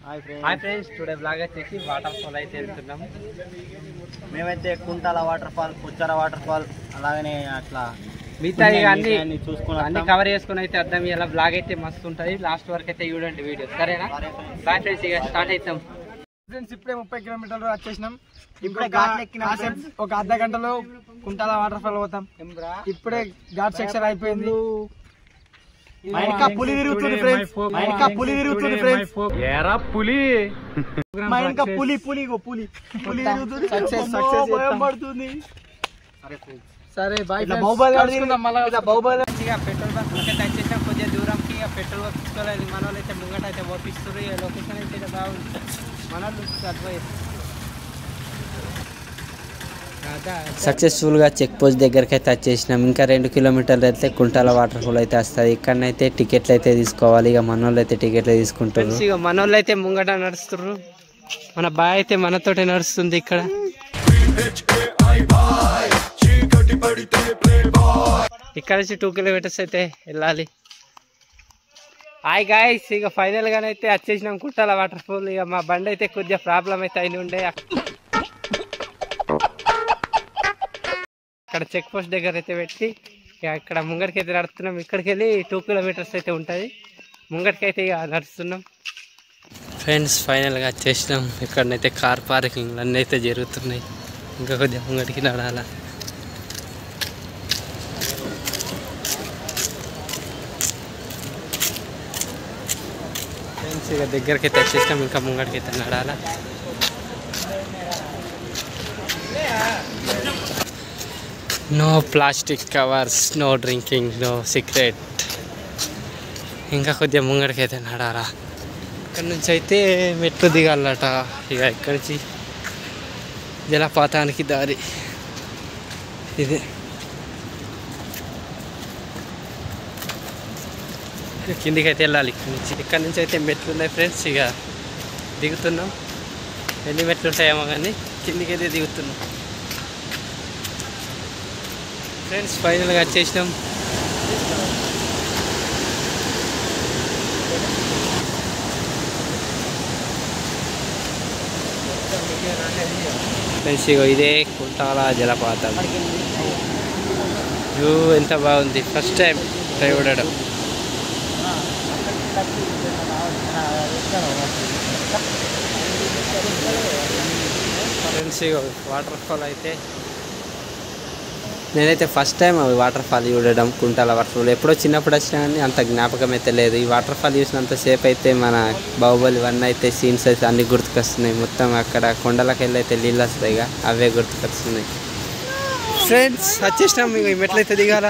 Hi friends, today blog వచ్చేసి water fall అయితే వెళ్తున్నాం. మేమైతే Kuntala water fall, Pochera water fall, అలాగనే అట్లా మిగతా అన్ని చూసుకుని అన్ని కవర్ చేసుకుని అయితే అర్థం. ఇలా బ్లాగ్ అయితే మస్తు ఉంటుంది. లాస్ట్ వరకు అయితే చూడండి వీడియో, సరేనా? బాయ్ ఫ్రెండ్స్, ఇక స్టార్ట్ అవుతాం. ఫ్రెండ్స్ ఇప్పుడే 30 కిలోమీటర్లు వచ్చేసినాం. ఇప్పుడే ఒక అర్ధ గంటలో కుంటాల వాటర్ ఫాల్ పోతాం. ఇప్పుడే ఘాట్ సెక్షన్ అయిపోయింది. పులి తిరుగుతుంది ఫ్రెండ్స్, పులి తిరుగుతుంది ఫ్రెండ్స్. ఏరా పులి, మా ఇంకా పులి పులి పులి పులి తిరుగుతుంది. పడుతుంది. సరే బాయ్. బాహుబలి పెట్రోల్ బంక్ అయితే వచ్చేసాం. కొద్దిగా దూరంకి పెట్రోల్ పంపించుకోలేదు. మన వాళ్ళు అయితే ముంగట అయితే పంపిస్తారు. లొకేషన్ అయితే బాగుంది. మన వాళ్ళు సక్సెస్ఫుల్గా చెక్ పోస్ట్ దగ్గరికి అయితే వచ్చేసినాం. ఇంకా 2 కిలోమీటర్లు అయితే కుంటాల వాటర్ ఫాల్ అయితే వస్తుంది. ఇక్కడనైతే టికెట్లు అయితే తీసుకోవాలి. ఇక మన వాళ్ళు అయితే టికెట్లు తీసుకుంటారు. ఇక మన వాళ్ళు అయితే ముంగట నడుస్తున్నారు. మన బాయ్ అయితే మనతోటే నడుస్తుంది. ఇక్కడ ఇక్కడ నుంచి 2 కిలోమీటర్స్ అయితే వెళ్ళాలి. హాయ్ గాయ్స్, ఇక ఫైనల్ గానైతే వచ్చేసినాం కుంటాల వాటర్ ఫాల్. ఇక మా బండి అయితే కొద్దిగా ప్రాబ్లం అయితే అయిన ఉండే. అక్కడ చెక్ పోస్ట్ దగ్గర అయితే పెట్టి ఇక ఇక్కడ ముంగడికి అయితే నడుస్తున్నాం. ఇక్కడికి వెళ్ళి 2 కిలోమీటర్స్ అయితే ఉంటుంది. ముంగడికి అయితే ఇక నడుస్తున్నాం. ఫ్రెండ్స్ ఫైనల్గా వచ్చేసినాం. ఇక్కడనైతే కార్ పార్కింగ్లు అన్నీ అయితే జరుగుతున్నాయి. ఇంకా కొద్దిగా ముంగడికి నడాలా. ఫ్రెండ్స్ ఇక దగ్గరికి అయితే వచ్చేసినాం. ఇంకా ముంగడికి అయితే నడాలా. No plastic covers, no drinking, no cigarette. ఇంకా కొద్దిగా ముంగడికి అయితే నడాలా. ఇక్కడ నుంచి అయితే మెట్లు దిగాలట. ఇక ఇక్కడి నుంచి జలపాతానికి దారి ఇదే. కిందికి అయితే వెళ్ళాలి. ఇక్కడ నుంచి అయితే మెట్లు ఉన్నాయి ఫ్రెండ్స్. ఇక దిగుతున్నాం. ఎన్ని మెట్లు ఉంటాయేమో కానీ కిందికి అయితే దిగుతున్నాం. ఫ్రెండ్స్ ఫైనల్గా వచ్చేసినాం. ఫ్రెండ్స్ ఇగో ఇదే కుంటాల జలపాతం. వ్యూ ఎంత బాగుంది. ఫస్ట్ టైం ట్రై ఉండడం. ఫ్రెండ్స్ ఇగో వాటర్ ఫాల్ అయితే నేనైతే ఫస్ట్ టైం అవి వాటర్ ఫాల్ చూడడం. కుంటాల వాటర్ ఫాల్ ఎప్పుడో చిన్నప్పుడు వచ్చినా కానీ అంత జ్ఞాపకం అయితే లేదు. ఈ వాటర్ ఫాల్ చూసినంతసేపు అయితే మన బాహుబలి 1 అయితే సీన్స్ అయితే అన్నీ గుర్తుకొస్తున్నాయి. మొత్తం అక్కడ కొండలకి వెళ్ళి అయితే నీళ్ళు వస్తాయి, అవే గుర్తుకొస్తున్నాయి. ఫ్రెండ్స్ వచ్చేసినాం. మీకు ఈ మెట్లు అయితే దిగాల.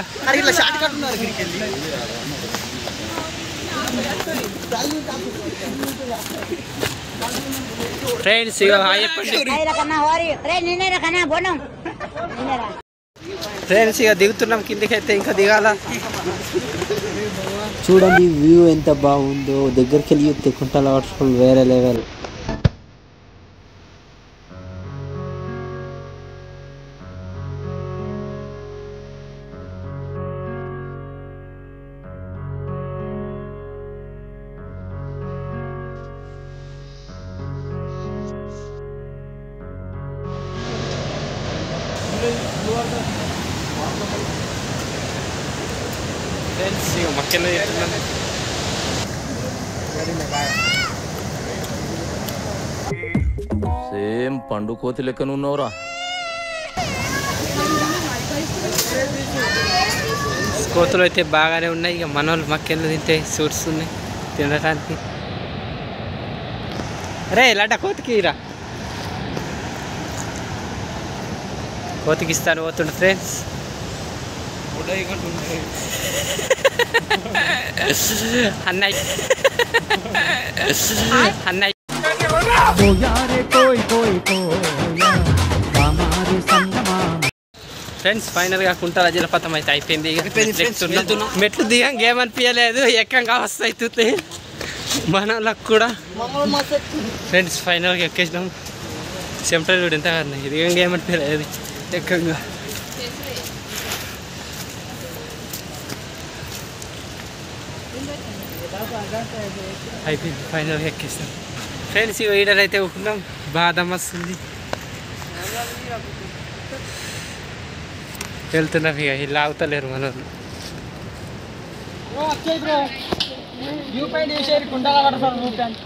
ఫ్రెండ్స్ ఇక హాయ్ చెప్పండి. ఫ్రెండ్స్ ఇక దిగుతున్నాం కిందికి అయితే. ఇంకా దిగాల. చూడండి వ్యూ ఎంత బాగుందో. దగ్గరికి వెళ్ళి చూస్తే కుంటాల వాటర్ ఫాల్ వేరే లెవెల్. ఫ్రెండ్స్ ఇక మక్కెళ్ళ చెప్తున్నాను. సేమ్ పండు కోతి లెక్కనున్నావురా. కోతులు అయితే బాగానే ఉన్నాయి. ఇక మన వాళ్ళు మక్కెళ్ళు తింటే సూట్స్ ఉన్నాయి తినడానికి. అరే ఇలాంటి కోతికి రా, కోతికి ఇస్తాను పోతుండు ఫ్రెండ్స్. అన్నయ్య అన్నయ్య ఫ్రెండ్స్ ఫైనల్గా కుంటాల జలపాతం అయితే అయిపోయింది. మెట్లు దిగం ఏమనిపించలేదు, ఎక్కంగా వస్తాయి మనలకు కూడా. ఫ్రెండ్స్ ఫైనల్గా ఎక్కేసినాం. చెమటలు కూడా ఎంత ఇది ఏమనిపించలేదు ఎక్కంగా. అయిపోయింది, ఫైనల్గా ఎక్కేస్తాం. ఫ్రెండ్స్ ఈ వీడియోలో అయితే ఊకున్నాం, బాధ వస్తుంది. వెళ్తున్నాం ఇక, ఇలా అవుతలేరు మన వాళ్ళు. వ్యూ పాయింట్ చూసేది Kuntala water fall view point.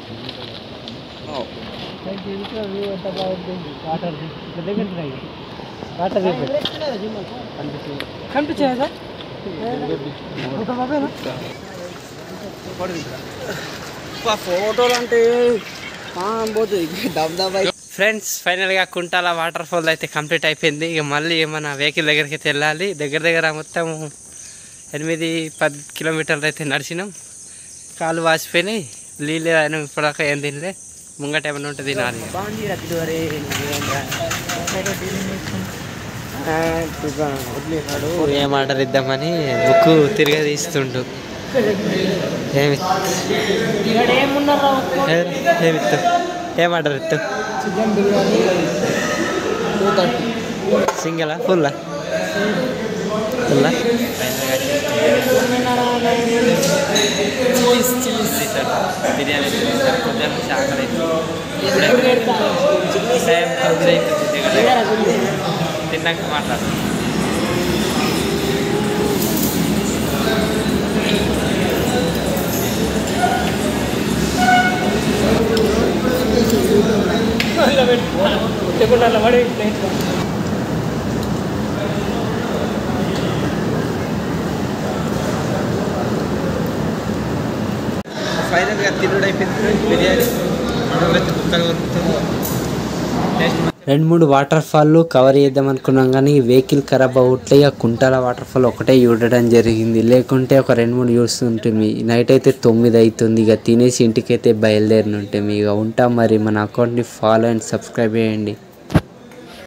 కనిపించేదా ఫోటోలు అంటే ఫ్రెండ్స్ ఫైనల్గా కుంటాల వాటర్ ఫాల్ అయితే కంప్లీట్ అయిపోయింది. ఇక మళ్ళీ ఏమైనా వెహికల్ దగ్గరికి అయితే వెళ్ళాలి. దగ్గర మొత్తం 8-10 కిలోమీటర్లు అయితే నడిచినాం. కాళ్ళు వాసిపోయినాయి, నీళ్ళు అయినా ఇప్పటిదాకా ఏం తినలే. ముంగట ఏమైనా ఉంటే తినాలి. ఏం ఆర్డర్ ఇద్దామని బుక్ తిరగదీస్తుండు. ఏమిత్తు ఏం ఆర్డర్ ఇస్తావు? చికెన్ బిర్యానీ 230. సింగలా ఫుల్లా? ఫుల్లా బిర్యానీ కొంచెం చాకలి తిన్నాక మాట్లాడు. ఫైనల్గా తినుడు అయిపోయింది. బిర్యానీ 2-3 వాటర్ ఫాల్లు కవర్ చేద్దాం అనుకున్నాం కానీ వెహికల్ ఖరాబ్ అవుట్లే. ఇక కుంటాల వాటర్ ఫాల్ ఒకటే చూడడం జరిగింది. లేకుంటే ఒక 2-3 చూస్తుంటుంది. నైట్ అయితే 9 అవుతుంది. ఇక తినేసి ఇంటికైతే బయలుదేరిన ఉంటుంది. ఇక ఉంటాం మరి. మన అకౌంట్ని ఫాలో అండ్ సబ్స్క్రైబ్ చేయండి.